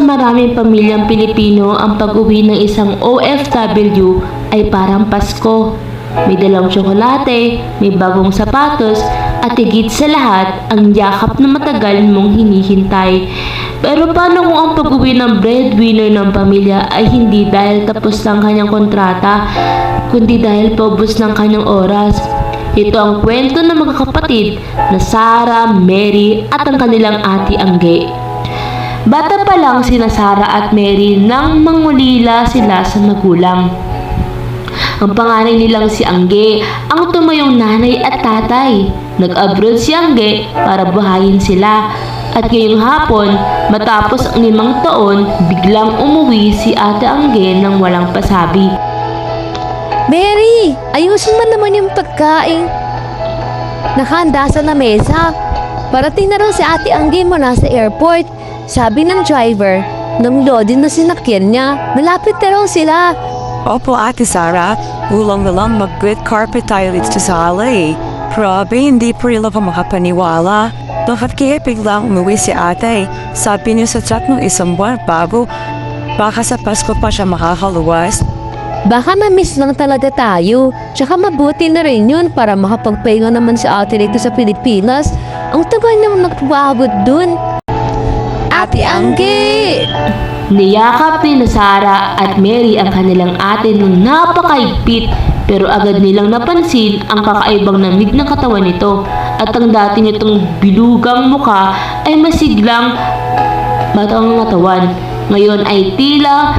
sa maraming pamilyang Pilipino, ang pag-uwi ng isang OFW ay parang Pasko. May dalang tsokolate, may bagong sapatos, at higit sa lahat, ang yakap na matagal mong hinihintay. Pero paano kung ang pag-uwi ng breadwinner ng pamilya ay hindi dahil tapos ng kanyang kontrata, kundi dahil paubos ng kanyang oras? Ito ang kwento ng magkakapatid na Sarah, Mary at ang kanilang ate Angge. Bata pa lang sina Sarah at Mary nang mangulila sila sa magulang. Ang panganay nilang si Angge ang tumayong nanay at tatay. Nag-abroad si Angge para buhayin sila. At ngayong hapon, matapos ang 5 taon, biglang umuwi si ate Angge nang walang pasabi. Mary, ayusin mo naman yung pagkain. Nakahanda sa lamesa. Parating na raw si ate Angge mula sa airport. Sabi ng driver, nang loading na sinakyan niya, malapit na raw sila. Opo, Ate Sarah, ulang na lang mag-good carpet tayo dito sa alay. Grabe, hindi po rin ako makapaniwala. Bakit kaya biglang umuwi si ate? Sabi niyo sa chat ng 1 buwan bago, baka sa Pasko pa siya makakaluwas. Baka ma-miss lang talaga tayo. Tsaka mabuti na rin yun para makapagpahinga naman si ate dito sa Pilipinas. Ang tagal naman nagpapabot dun. Ate Angge! Niyakap ni Sarah at Mary ang kanilang ate ng napakaigpit, pero agad nilang napansin ang kakaibang lamig ng katawan nito at ang dati nitong bilugang muka ay masiglang batang katawan. Ngayon ay tila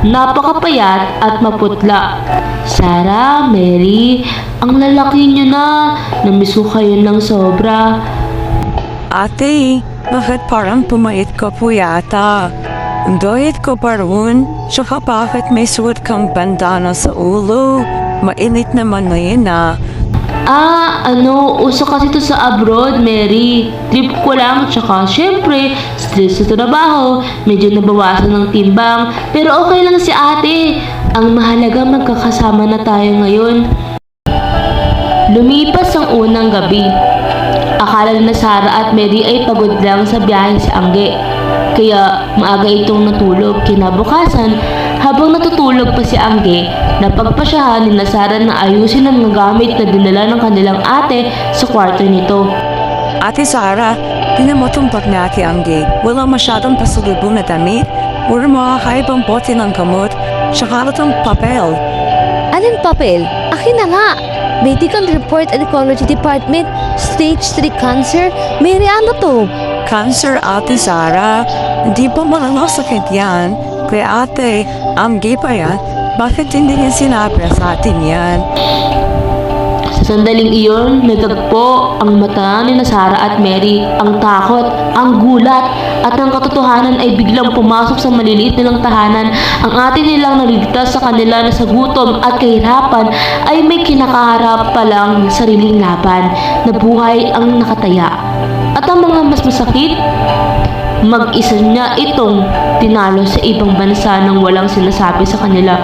napakapayat at maputla. Sarah, Mary, ang lalaki niyo na. Namiss ko kayo ng sobra. Ate, bakit parang pumayat ka po yata? Doyet ko pa rin, tsaka bakit may suot kang bandana sa ulo? Mainit naman ngayon ah. Uso kasi ito sa abroad, Mary. Trip ko lang, tsaka syempre, stress sa trabaho, medyo nabawasan ng timbang, pero okay lang si ate. Ang mahalaga magkakasama na tayo ngayon. Lumipas ang unang gabi. Akala na Sarah at Mary ay pagod lang sa biyahe sa Angge. Kaya maaga itong natulog. Kinabukasan, habang natutulog pa si Angge, napagpasyahan ni Sarah na ayusin ang mga gamit na dinala ng kanilang ate sa kwarto nito. Ate Sarah, tinan mo itong bag na Ate Angge. Wala masyadong pasalubong na damit. Puro mga kaibang bote ng gamot. Tsaka itong papel. Anong papel? Akin na nga! Medical Report and Ecology Department, Stage 3 Cancer. Mary, ano to? Cancer, Ate Sarah. Hindi pa malasakit yan. Kaya ate, Angge pa yan. Bakit hindi niya sinabi sa atin yan? Sa sandaling iyon, nagtagpo ang mata ni Sarah at Mary. Ang takot, ang gulat, at ang katotohanan ay biglang pumasok sa maliliit nilang tahanan. Ang ate nilang naligtas sa kanila na sa gutom at kahirapan ay may kinakaharap palang sariling laban na buhay ang nakataya. At ang mga mas masakit, mag-isa niya itong tinalo sa ibang bansa nang walang sinasabi sa kanila.